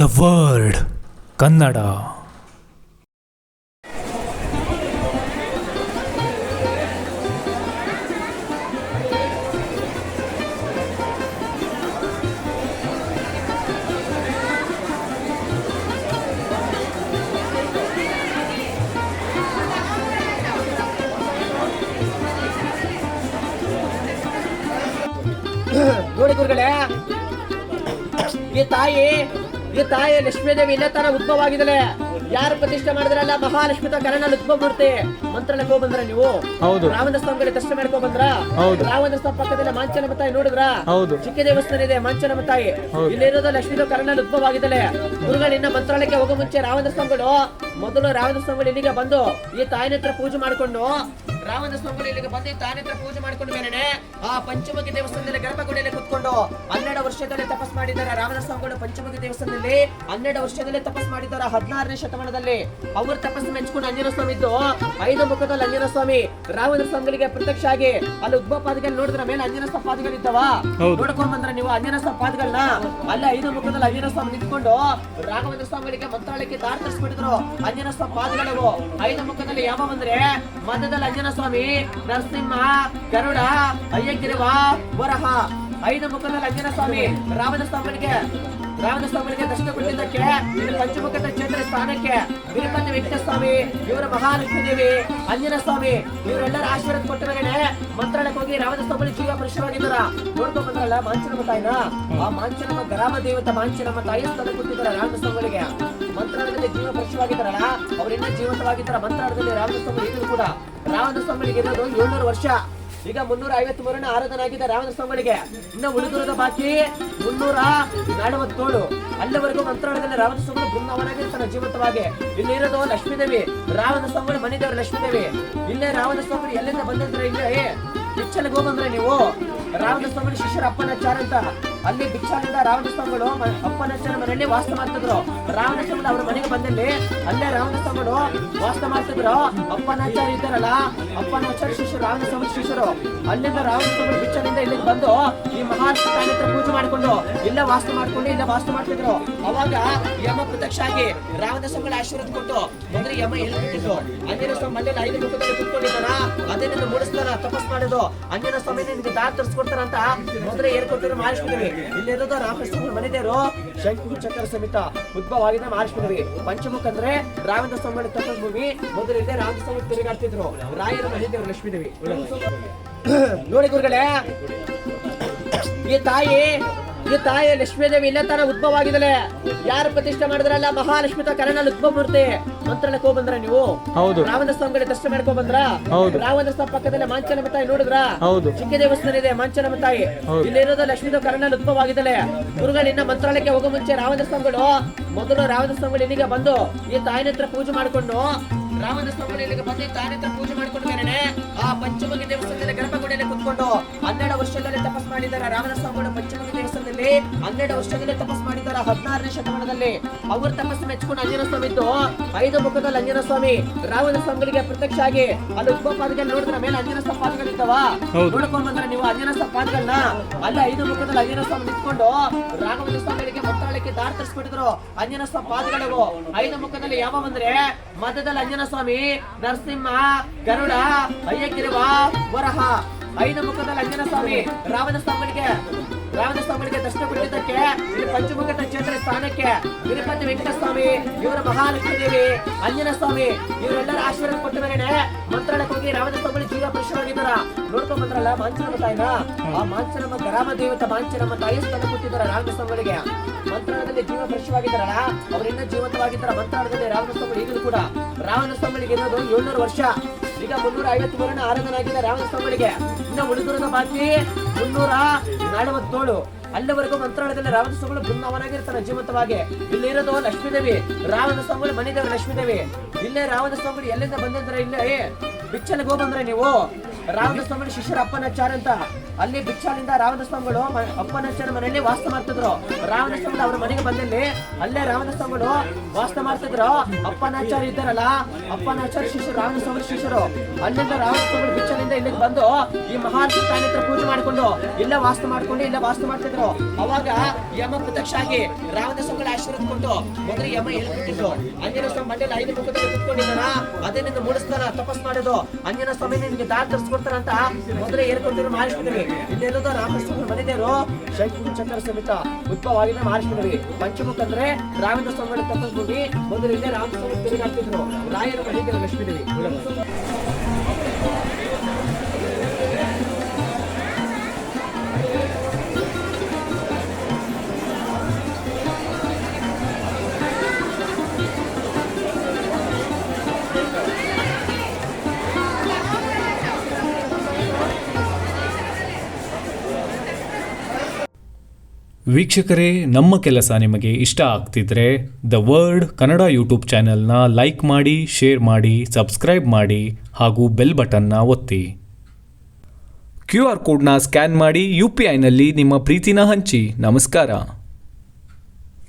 The word Kannada. ನೋಡಿ ಗುರುಗಳೇ, ಈ ತಾಯಿ ಲಕ್ಷ್ಮೀದೇವಿ ಇಲ್ಲೇ ತರ ಉದ್ಭವ ಆಗಿದಳೆ. ಯಾರು ಪ್ರತಿಷ್ಠೆ ಮಾಡಿದ್ರಲ್ಲ ಮಹಾಲಕ್ಷ್ಮಿ ಕರನಲ್ಲಿ ಉದ್ಭವ ಮೂರ್ತಿ. ಮಂತ್ರಾಲಯಕ್ಕೆ ಹೋಗಿ ಬಂದ್ರ ನೀವು? ಹೌದು. ರಾವಣ ಸ್ತಂಭಗಳಿಗೆ ದರ್ಶನ ಮಾಡ್ಕೊ ಬಂದ್ರ? ಹೌದು. ರಾವಣ ಸ್ತಂಭ ಪಕ್ಕದಲ್ಲಿ ಮಾಂಚನಮ್ಮ ತಾಯಿ ನೋಡಿದ್ರ? ಹೌದು. ಚಿಕ್ಕ ದೇವಸ್ಥಾನ ಇದೆ ಮಾಂಚನಮ್ಮ ತಾಯಿ. ಇಲ್ಲಿರೋದು ಲಕ್ಷ್ಮೀ ಕರನಲ್ಲಿ ಉದ್ಭವ ಆಗಿದಳೆ. ಗುರುಗಳು ಇನ್ನ ಮಂತ್ರಾಲಯಕ್ಕೆ ಹೋಗೋ ಮುಂಚೆ ರಾವಣ ಸ್ತಂಭಗಳು ಮೊದಲು ರಾವಣ ಸ್ತಂಭಗಳು ಇಲ್ಲಿಗೆ ಬಂದು ಈ ತಾಯಿನ ಹತ್ರ ಪೂಜೆ ಮಾಡ್ಕೊಂಡು ರಾವಣ ಸ್ತಂಭಗಳು ಇಲ್ಲಿಗೆ ಬಂದು ಈ ತಾಯಿನ ಹತ್ರ ಪೂಜೆ ಮಾಡ್ಕೊಂಡು ಮೇಲೆ ಆ ಪಂಚಮುಖಿ ದೇವಸ್ಥಾನದಲ್ಲಿ ಗರ್ಭಗುಡಿಯಲ್ಲಿ ಕುತ್ಕೊಂಡು 12 ವರ್ಷದಲ್ಲಿ ತಪಸ್ ಮಾಡಿದ್ದಾರೆ. ರಾವಣ ಸ್ತಂಭಗಳು ಪಂಚಮುಖಿ ದೇವಸ್ಥಾನದಲ್ಲಿ 12 ವರ್ಷದಲ್ಲಿ ತಪಸ್ ಮಾಡಿದ್ದಾರೆ. 16ನೇ ಶತಮಾನದಲ್ಲಿ ಅವ್ರ ತಪಸ್ಸು ಮೆಚ್ಕೊಂಡು ಆಂಜನೇಯ ಸ್ವಾಮಿ ಇದ್ದು 5 ಮುಖದಲ್ಲಿ ಆಂಜನೇಯ ಸ್ವಾಮಿ ರಾವಣ ಸ್ತಂಭಗಳಿಗೆ ಪ್ರತ್ಯಕ್ಷ ಆಗಿ ಅಲ್ಲಿ ಉದ್ಭವ ಪಾದಗಳು ನೋಡಿದ್ರ ಮೇಲೆ ಆಂಜನೇಯ ಪಾದಗಳು ಇದ್ದಾವ. ನೋಡ್ಕೊಂಡ್ ಬಂದ್ರ ನೀವು ಆಂಜನೇಯ ಪಾದಗಳನ್ನ ಅಲ್ಲ 5 ಮುಖದಲ್ಲಿ ಆಂಜನೇಯ ಸ್ವಾಮಿ ನಿಂತ್ಕೊಂಡು ರಾಘವೇಂದ್ರ ಸ್ವಾಮಿಗಳಿಗೆ ಮಂತ್ರಾಲಯಕ್ಕೆ ದಾರಿ ತರಿಸ್ಬಿಟ್ಟಿದ್ರು. ಆಂಜನೇಯ ಸ್ವಾಮಿ ಪಾದಗಳು 5 ಮುಖದಲ್ಲಿ ಯಾವ ಬಂದ್ರೆ ಮಧ್ಯದಲ್ಲಿ ಆಂಜನೇಯ ಸ್ವಾಮಿ, ನರಸಿಂಹ, ಗರುಡ, ಅಯ್ಯಗಿರಿವ, ವರಹ. 5 ಮುಖದಲ್ಲಿ ಆಂಜನೇಯ ಸ್ವಾಮಿ ರಾವಣ ಸ್ವಾಮಿಗಳಿಗೆ ದರ್ಶನ ಕೊಟ್ಟಿದ್ದಕ್ಕೆ ಇಲ್ಲಿ ಪಂಚಮುಖದ ಕ್ಷೇತ್ರ ಸ್ಥಾನಕ್ಕೆ ತಿರುಪತಿ ವೆಂಕಟ ಸ್ವಾಮಿ, ಇವರ ಮಹಾಲಕ್ಷ್ಮೀ ದೇವಿ, ಆಂಜನೇಯ ಸ್ವಾಮಿ ಇವರೆಲ್ಲರ ಆಶೀರ್ವಾದ ಕೊಟ್ಟ ಮೇಲೆ ಮಂತ್ರಾಲಯಕ್ಕೆ ಹೋಗಿ ರಾವಣ ಸ್ವಾಮಿ ಜೀವ ಪರಿಶ್ರವಾಗಿದ್ದಾರ. ನೋಡ್ಕೊಂಡ್ ಬಂದ್ರಲ್ಲ ಮಾಂಚನಮ್ಮ ತಾಯಿನ, ಆ ಮಾಂಚನಮ್ಮ ಗ್ರಾಮ ದೇವತ ಮಾಂಚನಮ್ಮ ತಾಯಿ ಸ್ಥಾನ ಕೊಟ್ಟಿದ್ದಾರೆ ರಾವಣ ಸ್ವಾಮಿಗಳಿಗೆ. ಮಂತ್ರಾಲಯದಲ್ಲಿ ಜೀವ ಪರಿಶ್ರವಾಗಿದ್ದಾರಲ್ಲ ಅವರಿನ್ನ ಜೀವಂತವಾಗಿದ್ದಾರ. ಮಂತ್ರಾಲಯದಲ್ಲಿ ರಾವಣ ಸ್ವಾಮಿ ಇದ್ರು ಕೂಡ ರಾವಣ ಸ್ವಾಮಿಗಳಿಗೆ ಇರೋದು 700 ವರ್ಷ. ಈಗ 353 ಆರಾಧನೆ ಆಗಿದೆ ರಾವಣ ಸ್ವಾಮಿಗಳಿಗೆ. ಇನ್ನು ಉಳಿದಿರೋದ ಬಾಕಿ 347. ಅಲ್ಲಿವರೆಗೂ ಮಂತ್ರಾಲಯದಲ್ಲಿ ರಾವಣ ಸ್ವಾಮಿ ಬೃಂದಾವನಾಗಿರ್ತಾನೆ ಜೀವಂತವಾಗಿ. ಇಲ್ಲಿ ಇರೋದು ಲಕ್ಷ್ಮೀದೇವಿ, ರಾವಣ ಸ್ವಾಮಿ ಮನೆ ದೇವರು ಲಕ್ಷ್ಮೀದೇವಿ. ಇಲ್ಲೇ ರಾವಣ ಸ್ವಾಮಿ ಎಲ್ಲಿಂದ ಬಂದಿದ್ರೆ ಇಲ್ಲೇ ಬಿಚ್ಚಲಿಗೆ ಹೋಗಂದ್ರೆ ನೀವು ರಾವಣ ಸ್ವಾಮಿ ಶಿಷ್ಯರ ಅಪ್ಪನಾಚಾರ ಅಂತ ಅಲ್ಲಿ ಭಿಕ್ಷಾಲಿಂದ ರಾವಣ ಸ್ವಾಮಿಗಳು ಅಪ್ಪನಾಚಾರ ಮನೆಯಲ್ಲಿ ವಾಸ ಮಾಡ್ತಿದ್ರು. ರಾವಣ ಸ್ವಾಮಿ ಅವ್ರ ಮನೆಗೆ ಬಂದಲ್ಲಿ ಅಲ್ಲೇ ರಾವಣ ಸ್ವಾಮಿಗಳು ವಾಸ ಮಾಡ್ತಿದ್ರು. ಅಪ್ಪನಾಚಾರ ಇದ್ದಾರಲ್ಲ, ಅಪ್ಪನಾಚಾರ ಶಿಷ್ಯರು ರಾವಣ ಸ್ವಾಮಿ ಶಿಷ್ಯರು. ಅಲ್ಲಿಂದ ರಾವಣ ಸ್ವಾಮಿ ಭಿಕ್ಷಾಲಿಂದ ಇಲ್ಲಿಗೆ ಬಂದು ಈ ಮಹಾಲಕ್ಷ್ಮಿ ತಾಯಿ ಹತ್ರ ಪೂಜೆ ಮಾಡ್ಕೊಂಡು ಇಲ್ಲೇ ವಾಸ ಮಾಡ್ತಿದ್ರು. ಅವಾಗ ಯಮ ಪ್ರತ್ಯಕ್ಷ ಆಗಿ ರಾವಣ ಸ್ವಾಮಿಗಳ ಆಶೀರ್ವಾದ ಕೊಟ್ಟು ಮೊದಲು ಯಮ ಹೇಳ್ಬಿಟ್ಟಿದ್ರು ಆಂಜನೇಯ ಸ್ವಾಮಿ ಮನೆಯಲ್ಲಿ 5 ಮುಖದಲ್ಲಿ ಕುತ್ಕೊಂಡಿದ್ದಾನ, ಅದೇ ನಿನ್ನ ಮೂಡಿಸ್ತಾನ ತಪಸ್ ಮಾಡೋದು ಆಂಜನೇಯ ಸ್ವಾಮಿ ನಿನ್ಗೆ ದಾರಿ ತರಿಸ್ಕೊಡ್ತಾರ ಅಂತ ಮೊದಲೇ ಹೇಳ್ಕೊಟ್ಟಿದ್ರು ಮಹಾಲಕ್ಷ್ಮೀದೇವಿ. ಇಲ್ಲಿರೋದು ರಾಮಕೃಷ್ಣ ಮನೆದೇವರು ಶಂಕು ಚಕ್ರ ಸಮೇತ ಉದ್ಭವ ಆಗಿದೆ ಮಹಾಲಕ್ಷ್ಮೀದೇವಿ. ಪಂಚಮುಖ ಅಂದ್ರೆ ರಾವಣ ಸ್ವಾಮಿ ತಪಸ್ ಭೂಮಿ. ಮೊದಲಿಂದ ರಾಮ ಸ್ವಾಮಿ ತಿರುಗಾಡ್ತಿದ್ರು. ರಾಯರ ಮನೆದೇವರು ಲಕ್ಷ್ಮೀದೇವಿ. ನೋಡಿ ಗುರುಗಳೇ, ಈ ತಾಯಿ ಲಕ್ಷ್ಮೀದೇವಿ ಇಲ್ಲೇ ತರ ಉದ್ಭವ ಆಗಿದಳೆ. ಯಾರು ಪ್ರತಿಷ್ಠೆ ಮಾಡಿದ್ರಲ್ಲ ಮಹಾಲಕ್ಷ್ಮಿ ಕರನಲ್ಲಿ ಉದ್ಭವ ಮೂರ್ತಿ. ಮಂತ್ರಾಲಯಕ್ಕೆ ಹೋಗಿ ಬಂದ್ರ ನೀವು? ಹೌದು. ರಾವಣ ಸ್ವಾಮಿಗಳಿಗೆ ದರ್ಶನ ಮಾಡ್ಕೊ ಬಂದ್ರ? ರಾವಣ ಸ್ವಾಮಿ ಪಕ್ಕದಲ್ಲಿ ಮಾಂಚನಮ್ಮ ತಾಯಿ ನೋಡಿದ್ರ? ಚಿಕ್ಕ ದೇವಸ್ಥಾನ ಇದೆ ಮಾಂಚನಮ್ಮ ತಾಯಿ. ಇಲ್ಲಿರೋದು ಲಕ್ಷ್ಮೀ ಕರನಲ್ಲಿ ಉದ್ಭವ ಆಗಿದಳೆ. ಗುರುಗಳು ಇನ್ನ ಮಂತ್ರಾಲಯಕ್ಕೆ ಹೋಗೋ ಮುಂಚೆ ರಾವಣ ಸ್ವಾಮಿಗಳು ಮೊದಲು ರಾವಣ ಸ್ವಾಮಿಗಳು ಇಲ್ಲಿಗೆ ಬಂದು ಈ ತಾಯಿನ ಹತ್ರ ಪೂಜೆ ಮಾಡ್ಕೊಂಡು ರಾವಣ ಸ್ವಾಮಿಗಳು ಇಲ್ಲಿಗೆ ಬಂದು ಈ ತಾಯಿನ ಹತ್ರ ಪೂಜೆ ಮಾಡ್ಕೊಂಡು ಬೇರೆ ಆ ಪಂಚಮುಖಿ ದೇವಸ್ಥಾನದಲ್ಲಿ ಗರ್ಭಗುಡಿಯಲ್ಲಿ ಕುತ್ಕೊಂಡು 12 ವರ್ಷದಲ್ಲಿ ತಪಸ್ ಮಾಡಿದ್ದಾರೆ. ರಾವಣ ಸ್ವಾಮಿಗಳು ಪಂಚಮುಖಿ ದೇವಸ್ಥಾನದಲ್ಲಿ 12 ವರ್ಷದಲ್ಲಿ ತಪಸ್ ಮಾಡಿದ್ದಾರೆ. 16ನೇ ಶತಮಾನದಲ್ಲಿ ಅವ್ರ ತಪಸ್ಸು ಮೆಚ್ಕೊಂಡು ಆಂಜನೇಯ ಸ್ವಾಮಿ ಇದ್ದು 5 ಮುಖದಲ್ಲಿ ಆಂಜನೇಯ ಸ್ವಾಮಿ ರಾವಣ ಸ್ವಾಮಿಗಳಿಗೆ ಪ್ರತ್ಯಕ್ಷ ಆಗಿ ಅಲ್ಲಿ ಉದ್ಭವ ಪಾದಗಳು ನೋಡಿದ್ರ ಮೇಲೆ ಆಂಜನೇಯ ಸ್ವಾಮಿ ಪಾದಗಳು ಇದ್ದಾವ. ನೋಡ್ಕೊಂಡ್ ಬಂದ್ರೆ ನೀವು ಆಂಜನೇಯ ಸ್ವಾಮಿ ಪಾದಗಳನ್ನ ಅಲ್ಲಿ 5 ಮುಖದಲ್ಲಿ ಆಂಜನೇಯ ಸ್ವಾಮಿ ನಿಂತ್ಕೊಂಡು ರಾಘವೇಂದ್ರ ಸ್ವಾಮಿಗಳಿಗೆ ಮಂತ್ರಾಲಯಕ್ಕೆ ದಾರಿ ತರಿಸ್ಬಿಟ್ಟಿದ್ರು. ಆಂಜನೇಯ ಸ್ವಾಮಿ ಪಾದಗಳು 5 ಮುಖದಲ್ಲಿ ಯಾವ ಬಂದ್ರೆ ಮಧ್ಯದಲ್ಲಿ ಆಂಜನೇಯ ಸ್ವಾಮಿ, ನರಸಿಂಹ, ಗರುಡ, ಅಯ್ಯಗಿರಿವ, ವರಹ. 5 ಮುಖದಲ್ಲಿ ಆಂಜನೇಯ ಸ್ವಾಮಿ ರಾವಣ ಸ್ವಾಮಿಗಳಿಗೆ ದರ್ಶನ ಕೊಟ್ಟಿದ್ದಕ್ಕೆ ಇಲ್ಲಿ ಪಂಚಮುಖದ ಕ್ಷೇತ್ರ ಸ್ಥಾನಕ್ಕೆ ತಿರುಪತಿ ವೆಂಕಟ ಸ್ವಾಮಿ, ಇವರ ಮಹಾಲಕ್ಷ್ಮೀ ದೇವಿ, ಆಂಜನೇಯ ಸ್ವಾಮಿ ಇವರೆಲ್ಲರ ಆಶೀರ್ವಾದ ಕೊಟ್ಟ ಮೇಲೆ ಮಂತ್ರಾಲಯಕ್ಕೆ ಹೋಗಿ ರಾವಣ ಸ್ವಾಮಿ ಜೀವ ಪರಿಶ್ರವಾಗಿದ್ದಾರ. ನೋಡ್ಕೊಂಡ್ ಬಂದ್ರಲ್ಲ ಮಾಂಚನಮ್ಮ ತಾಯಿನ, ಆ ಮಾಂಚನಮ್ಮ ಗ್ರಾಮ ದೇವತ ಮಾಂಚನಮ್ಮ ತಾಯಿ ಸ್ಥಾನ ಕೊಟ್ಟಿದ್ದಾರೆ ರಾವಣ ಸ್ವಾಮಿಗಳಿಗೆ. ಮಂತ್ರಾಲಯದಲ್ಲಿ ಜೀವ ಪರಿಶ್ರವಾಗಿದ್ದಾರಲ್ಲ ಅವರಿನ್ನ ಜೀವಂತವಾಗಿದ್ದಾರೆ. ಮಂತ್ರಾಲಯದಲ್ಲಿ ರಾವಣ ಸ್ವಾಮಿ ಈಗಲೂ ಕೂಡ ರಾವಣ ಸ್ವಾಮಿಗಳಿಗೆ ಇರೋದು 700 ವರ್ಷ. ಈಗ 353 ಆರಾಧನೆ ಆಗಿದೆ ರಾವಣ ಸ್ವಾಮಿಗಳಿಗೆ. ಇನ್ನು ಉಳಿದಿರೋದ ಬಾಕಿ 347. ಅಲ್ಲಿವರೆಗೂ ಮಂತ್ರಾಲಯದಲ್ಲಿ ರಾವಣ ಸ್ವಾಮಿಗಳು ಬೃಂದಾವನಾಗಿರ್ತಾನೆ ಜೀವಂತವಾಗಿ. ಇಲ್ಲಿ ಇರೋದು ಲಕ್ಷ್ಮೀದೇವಿ, ರಾವಣ ಸ್ವಾಮಿಗಳು ಮನೆ ದೇವರು ಲಕ್ಷ್ಮೀದೇವಿ. ಇಲ್ಲೇ ರಾವಣ ಸ್ವಾಮಿಗಳು ಎಲ್ಲಿಂದ ಬಂದಂದ್ರೆ ಇಲ್ಲೇ ಬಿಚ್ಚಲಿಗೆ ಹೋಗಿ ಬಂದ್ರೆ ನೀವು ರಾವಣ ಸ್ವಾಮಿ ಶಿಷ್ಯರ ಅಪ್ಪನಾಚಾರ ಅಂತ ಅಲ್ಲಿ ಭಿಕ್ಷಾಲಿಂದ ರಾವಣ ಸ್ವಾಮಿಗಳು ಅಪ್ಪನಾಚಾರ್ಯ ಮನೆಯಲ್ಲಿ ವಾಸ ಮಾಡ್ತಿದ್ರು. ರಾವಣ ಸ್ವಾಮಿಗಳು ಅವ್ರ ಮನೆಗೆ ಬಂದಲ್ಲಿ ಅಲ್ಲೇ ರಾವಣ ಸ್ವಾಮಿಗಳು ವಾಸ ಮಾಡ್ತಿದ್ರು. ಅಪ್ಪನಾಚಾರ್ಯ ಇದ್ದಾರಲ್ಲ, ಅಪ್ಪನಾಚಾರ್ಯ ಶಿಷ್ಯರು, ರಾವಣ ಸ್ವಾಮಿ ಶಿಷ್ಯರು. ಅಲ್ಲಿಂದ ರಾವಣ ಸ್ವಾಮಿಗಳು ಭಿಕ್ಷಾಲಿಂದ ಇಲ್ಲಿಗೆ ಬಂದು ಈ ಮಹಾರ್ಷಿ ತಾಯಿ ಹತ್ರ ಪೂಜೆ ಮಾಡ್ಕೊಂಡು ಇಲ್ಲೇ ವಾಸ ಮಾಡ್ತಿದ್ರು. ಅವಾಗ ಯಮ ಪ್ರತ್ಯಕ್ಷ ಆಗಿ ರಾವಣ ಸ್ವಾಮಿಗಳ ಆಶೀರ್ವಾದ ಕೊಟ್ಟು ಮೊದಲು ಯಮ ಹೇಳ್ಬಿಟ್ಟಿದ್ರು, ಆಂಜನೇಯ ಸ್ವಾಮಿ ಮಂಡ್ಯಲ್ಲಿ 5 ಮುಖದಲ್ಲಿ ಕುತ್ಕೊಂಡಿದ್ದಾನ, ಅದೇ ನಿನ್ನ ಮೂಡಿಸ್ತಾರ, ತಪಸ್ ಮಾಡೋದು, ಆಂಜನೇಯ ಸ್ವಾಮಿ ನಿನ್ಗೆ ದಾರಿ ತರಿಸ್ಕೊಡ್ತಾರ ಅಂತ ಮೊದಲೇ ಏರ್ಕೊಂಡಿರೋ ಮಾಡಿಸ್ತಿದ್ವಿ. ಇಲ್ಲಿರೋದು ರಾಮಕೃಷ್ಣ ಮನೆದೇವರು ಶಂಕು ಚಕ್ರ ಸಮೇತ ಉದ್ಭವವಾಗಿದೆ ಮಾಡಿಸ್ತಿದ್ವಿ. ಪಂಚಮುಖ ಅಂದ್ರೆ ರಾಮೇಂದ್ರ ಸ್ವಾಮಿಗಳ ತಪಸ್ ಹೋಗಿ ಮೊದಲು ಇಲ್ಲೇ ರಾಮಸ್ವಾಮಿ ತಿರುಗಾಡ್ತಿದ್ರು. ರಾಯರ ಮನೆದೇವರು ಲಕ್ಷ್ಮೀದೇವಿ. ವೀಕ್ಷಕರೇ, ನಮ್ಮ ಕೆಲಸ ನಿಮಗೆ ಇಷ್ಟ ಆಗ್ತಿದ್ರೆ ದ ವರ್ಡ್ ಕನ್ನಡ ಯೂಟ್ಯೂಬ್ ಚಾನೆಲ್ನ ಲೈಕ್ ಮಾಡಿ, ಶೇರ್ ಮಾಡಿ, ಸಬ್ಸ್ಕ್ರೈಬ್ ಮಾಡಿ ಹಾಗೂ ಬೆಲ್ ಬಟನ್ನ ಒತ್ತಿ. QR ಕೋಡ್ನ ಸ್ಕ್ಯಾನ್ ಮಾಡಿ UPIನಲ್ಲಿ ನಿಮ್ಮ ಪ್ರೀತಿನ ಹಂಚಿ. ನಮಸ್ಕಾರ.